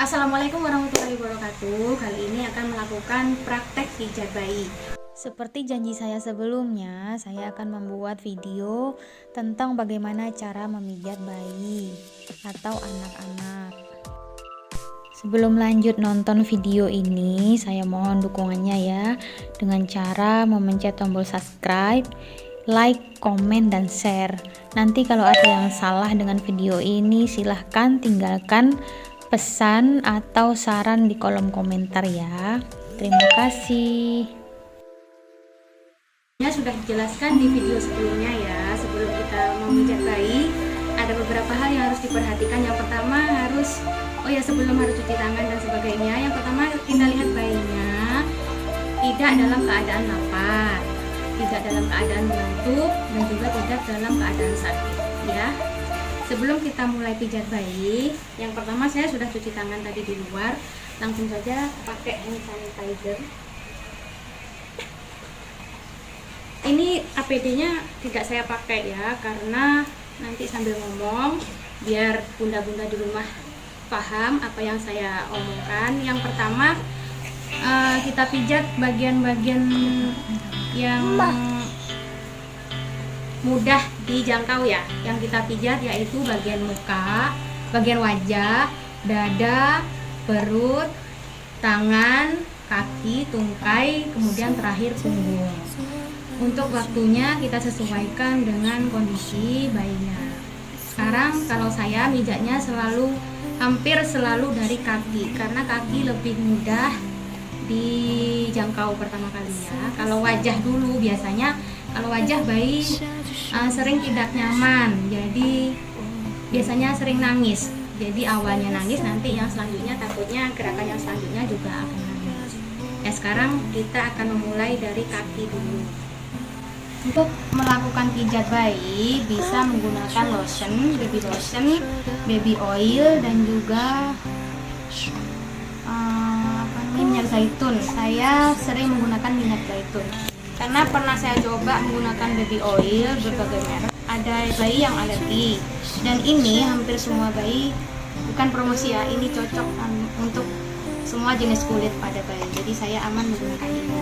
Assalamualaikum warahmatullahi wabarakatuh. Kali ini akan melakukan praktek pijat bayi. Seperti janji saya sebelumnya, saya akan membuat video tentang bagaimana cara memijat bayi atau anak-anak. Sebelum lanjut nonton video ini, saya mohon dukungannya ya, dengan cara memencet tombol subscribe, like, komen, dan share. Nanti kalau ada yang salah dengan video ini, silahkan tinggalkan pesan atau saran di kolom komentar ya. Terima kasih. Sudah dijelaskan di video sebelumnya ya. Sebelum kita memijat bayi, ada beberapa hal yang harus diperhatikan. Yang pertama sebelum harus cuci tangan dan sebagainya. Yang pertama kita lihat bayinya tidak dalam keadaan lapar, tidak dalam keadaan mengantuk, dan juga tidak dalam keadaan sakit ya. Sebelum kita mulai pijat bayi, yang pertama saya sudah cuci tangan tadi di luar. Langsung saja pakai hand sanitizer. Ini APD-nya tidak saya pakai ya, karena nanti sambil ngomong biar bunda-bunda di rumah paham apa yang saya omongkan. Yang pertama kita pijat bagian-bagian yang mudah dijangkau ya. Yang kita pijat yaitu bagian muka, bagian wajah, dada, perut, tangan, kaki, tungkai, kemudian terakhir punggung. Untuk waktunya kita sesuaikan dengan kondisi bayinya. Sekarang kalau saya mijatnya hampir selalu dari kaki, karena kaki lebih mudah dijangkau pertama kali ya. Kalau wajah dulu, biasanya kalau wajah bayi sering tidak nyaman, jadi biasanya sering nangis. Jadi awalnya nangis, nanti yang selanjutnya takutnya gerakan yang selanjutnya juga akan nangis. Ya, sekarang kita akan memulai dari kaki dulu. Untuk melakukan pijat bayi bisa menggunakan lotion, baby oil, dan juga minyak zaitun. Saya sering menggunakan minyak zaitun karena pernah saya coba menggunakan baby oil berbagai merek. Ada bayi yang alergi, dan ini hampir semua bayi, bukan promosi ya, ini cocok untuk semua jenis kulit pada bayi. Jadi saya aman menggunakan ini.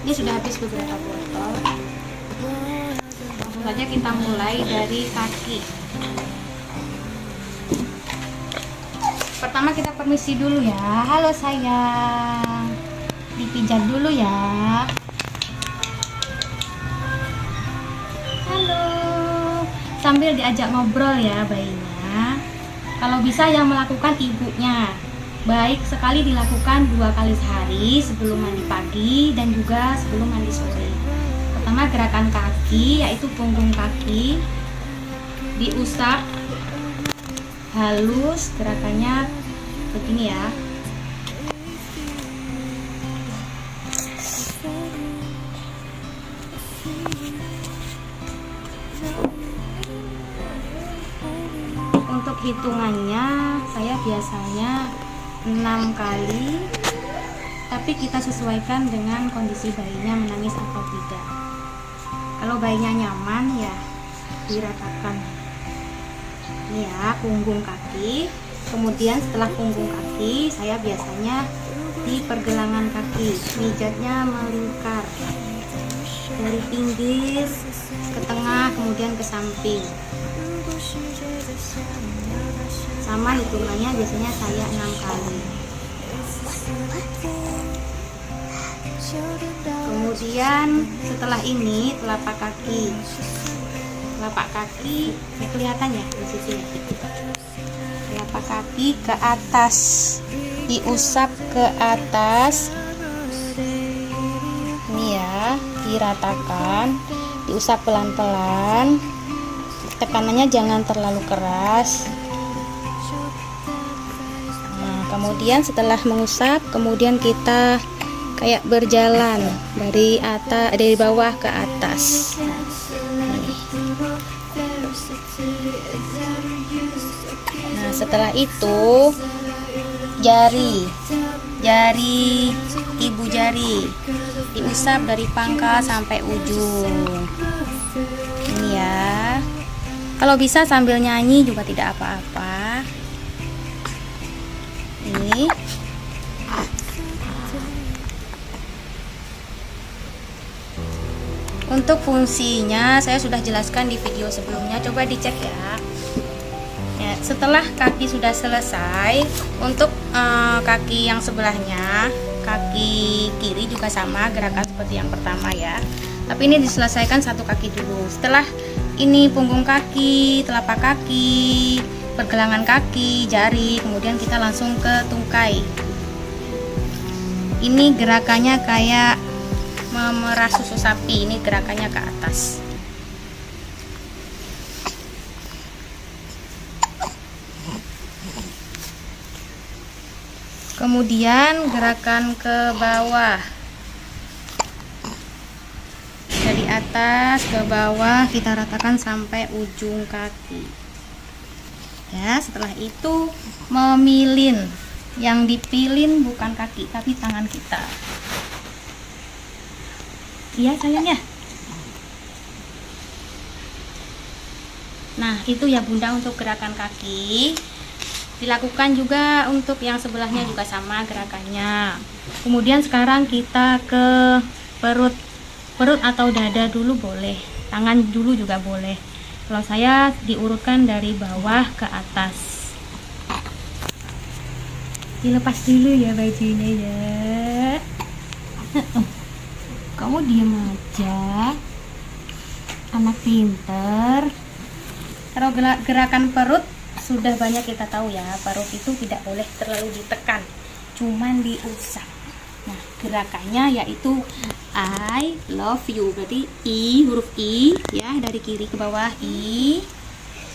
Ini sudah habis beberapa botol. Langsung saja kita mulai dari kaki. Pertama kita permisi dulu ya. Halo sayang, dipijat dulu ya. Halo, sambil diajak ngobrol ya bayinya. Kalau bisa yang melakukan ibunya. Baik sekali dilakukan 2 kali sehari, sebelum mandi pagi dan juga sebelum mandi sore. Pertama gerakan kaki, yaitu punggung kaki diusap halus, gerakannya begini ya. Untuk hitungannya saya biasanya 6 kali, tapi kita sesuaikan dengan kondisi bayinya menangis atau tidak. Kalau bayinya nyaman ya diratakan. Ini ya punggung kaki. Kemudian setelah punggung kaki, saya biasanya di pergelangan kaki, mijatnya melingkar dari pinggir ke tengah, kemudian ke samping. Sama hitungannya biasanya saya 6 kali. Kemudian setelah ini telapak kaki ini kelihatan ya di situ ya. Telapak kaki ke atas, diusap ke atas. Ini ya, diratakan, diusap pelan-pelan. Tekanannya jangan terlalu keras. Nah, kemudian setelah mengusap, kemudian kita kayak berjalan dari bawah ke atas. Nah, setelah itu jari ibu jari diusap dari pangkal sampai ujung. Ini ya. Kalau bisa sambil nyanyi juga tidak apa-apa. ini. Untuk fungsinya saya sudah jelaskan di video sebelumnya, coba dicek ya. Setelah kaki sudah selesai, untuk kaki yang sebelahnya, kaki kiri juga sama gerakan seperti yang pertama ya, tapi ini diselesaikan satu kaki dulu. Setelah ini punggung kaki, telapak kaki, pergelangan kaki, jari, kemudian kita langsung ke tungkai. Ini gerakannya kayak memerah susu sapi, ini gerakannya ke atas. Kemudian gerakan ke bawah, dari atas ke bawah kita ratakan sampai ujung kaki ya. Setelah itu memilin, yang dipilin bukan kaki tapi tangan kita. Iya sayang ya. Nah itu ya bunda untuk gerakan kaki. Dilakukan juga untuk yang sebelahnya juga sama gerakannya. Kemudian sekarang kita ke perut atau dada dulu boleh, tangan dulu juga boleh. Kalau saya diurutkan dari bawah ke atas. Dilepas dulu ya bajunya ya. Kamu diam aja, anak pinter. Kalau gerakan perut sudah banyak kita tahu ya, perut itu tidak boleh terlalu ditekan, cuman diusap. Nah gerakannya yaitu I love you, berarti I, huruf I ya, dari kiri ke bawah I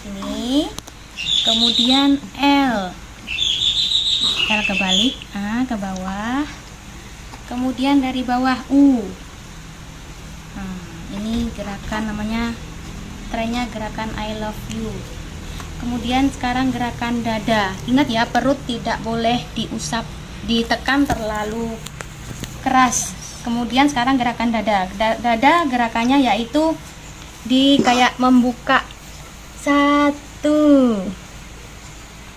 ini, kemudian L kebalik, A ke bawah, kemudian dari bawah U. Nah, ini gerakan namanya trennya gerakan I love you. Kemudian sekarang gerakan dada. Ingat ya, perut tidak boleh diusap, ditekan terlalu keras. Kemudian sekarang gerakan dada. Dada gerakannya yaitu kayak membuka. 1.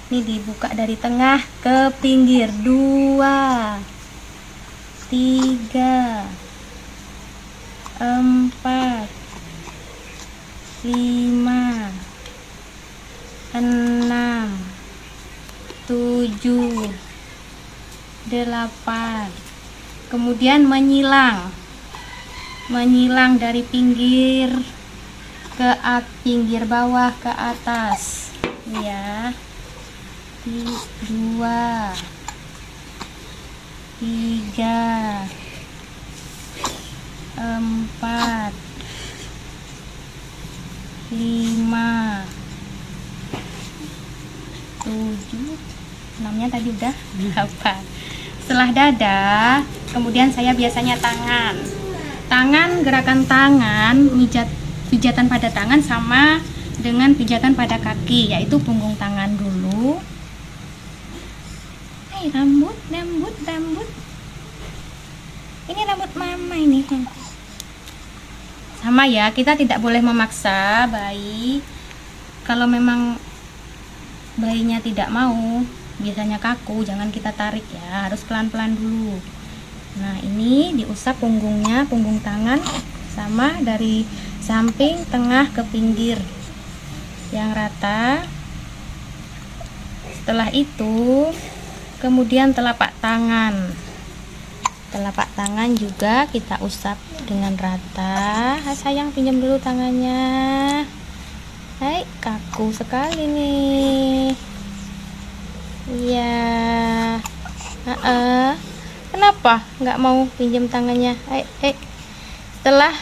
Ini dibuka dari tengah ke pinggir. 2, 3, 4, 5, 6, 7, 8. Kemudian menyilang dari pinggir ke pinggir bawah ke atas ya. 2, 3, 4, 5, 7, 6-nya tadi udah 8. Setelah dada, kemudian saya biasanya tangan. Gerakan tangan, pijatan pada tangan sama dengan pijatan pada kaki, yaitu punggung tangan dulu. Hai rambut. Ini rambut mama ini. Sama ya, kita tidak boleh memaksa bayi. Kalau memang bayinya tidak mau, biasanya kaku, jangan kita tarik ya, harus pelan-pelan dulu. Nah ini diusap punggungnya, punggung tangan sama dari samping tengah ke pinggir yang rata. Setelah itu kemudian telapak tangan juga kita usap dengan rata. Sayang pinjam dulu tangannya. Hai, kaku sekali nih. Iya. Kenapa nggak mau pinjam tangannya? Setelah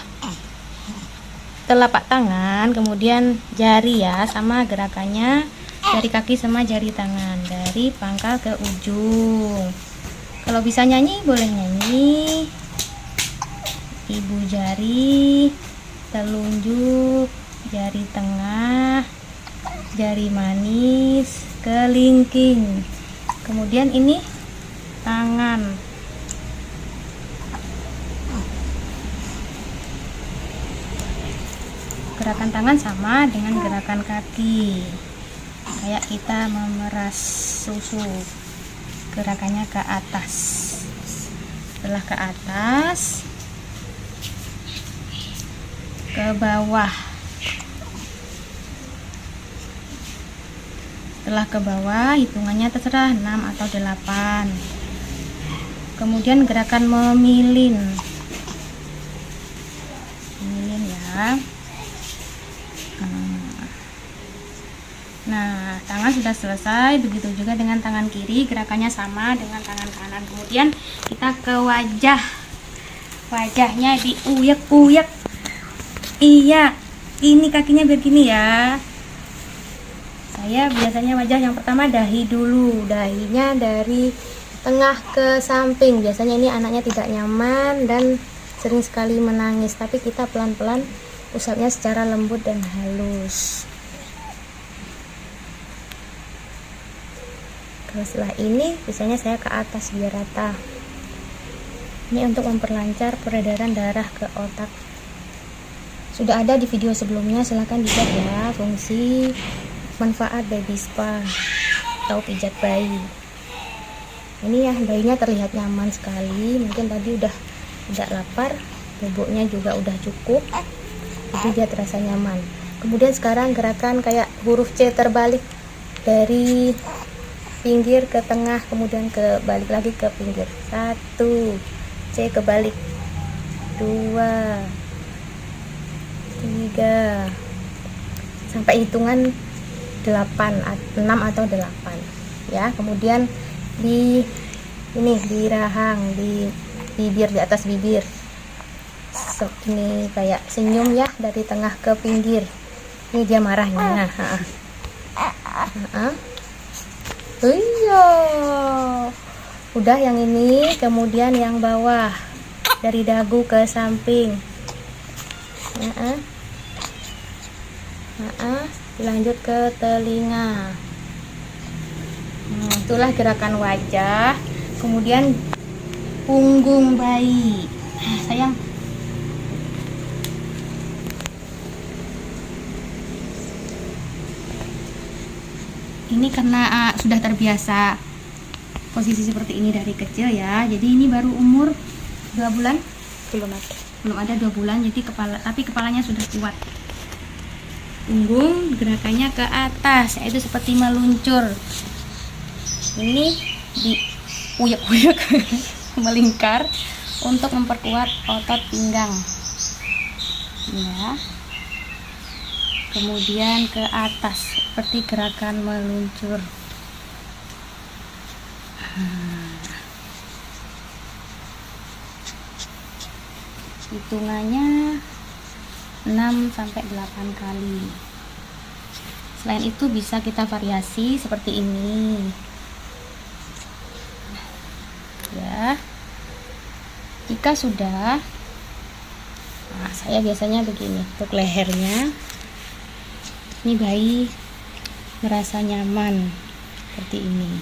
telapak tangan, kemudian jari ya, sama gerakannya dari kaki sama jari tangan, dari pangkal ke ujung. Kalau bisa nyanyi boleh nyanyi. Ibu jari, telunjuk, jari tengah, jari manis, kelingking. Kemudian ini tangan. Gerakan tangan sama dengan gerakan kaki, kayak kita memeras susu. gerakannya ke atas. Setelah ke atas, ke bawah. Setelah ke bawah, hitungannya terserah 6 atau 8. Kemudian gerakan memilin. Memilin ya. Nah, tangan sudah selesai, begitu juga dengan tangan kiri, gerakannya sama dengan tangan kanan. Kemudian kita ke wajah. Wajahnya diuyak-uyak. Iya, ini kakinya begini ya. Saya biasanya wajah yang pertama dahi dulu. Dahinya dari tengah ke samping. Biasanya ini anaknya tidak nyaman dan sering sekali menangis, tapi kita pelan-pelan usapnya secara lembut dan halus. Kalau setelah ini biasanya saya ke atas biar rata. Ini untuk memperlancar peredaran darah ke otak. Sudah ada di video sebelumnya, silahkan dilihat ya, fungsi manfaat baby spa atau pijat bayi. Ini ya, bayinya terlihat nyaman sekali. Mungkin tadi udah tidak lapar, bubuknya juga udah cukup, jadi dia terasa nyaman. Kemudian sekarang gerakan kayak huruf C terbalik, dari pinggir ke tengah, kemudian ke balik lagi ke pinggir. 1, C kebalik, 2, 3, sampai hitungan 6 atau 8 ya. Kemudian di ini, di rahang, di bibir, di atas bibir, ini kayak senyum ya, dari tengah ke pinggir. Ini dia marahnya. Iya, udah yang ini. Kemudian yang bawah, dari dagu ke samping. Lanjut ke telinga. Itulah gerakan wajah. Kemudian punggung bayi. Sayang, ini karena sudah terbiasa posisi seperti ini dari kecil ya. Jadi ini baru umur 2 bulan, belum ada 2 bulan. Jadi kepalanya sudah kuat. Punggung gerakannya ke atas, yaitu seperti meluncur. Ini diuyak-uyak melingkar untuk memperkuat otot pinggang ya. Kemudian ke atas seperti gerakan meluncur. Hitungannya 6 sampai 8 kali. Selain itu bisa kita variasi seperti ini ya. Jika sudah, saya biasanya begini untuk lehernya. Ini bayi merasa nyaman seperti ini.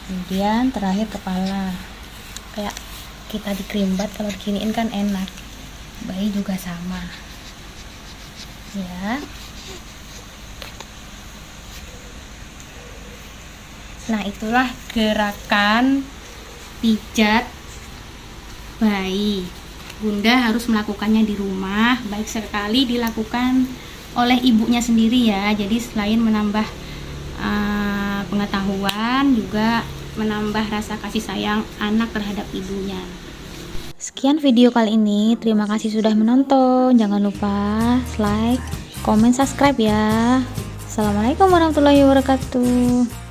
Kemudian terakhir kepala, kayak kita di krimbat, kalau diginiin kan enak. Bayi juga sama ya. Nah, itulah gerakan pijat bayi. Bunda harus melakukannya di rumah, baik sekali dilakukan oleh ibunya sendiri ya. Jadi selain menambah pengetahuan, juga menambah rasa kasih sayang anak terhadap ibunya. Sekian video kali ini, terima kasih sudah menonton. Jangan lupa like, komen, subscribe ya. Assalamualaikum warahmatullahi wabarakatuh.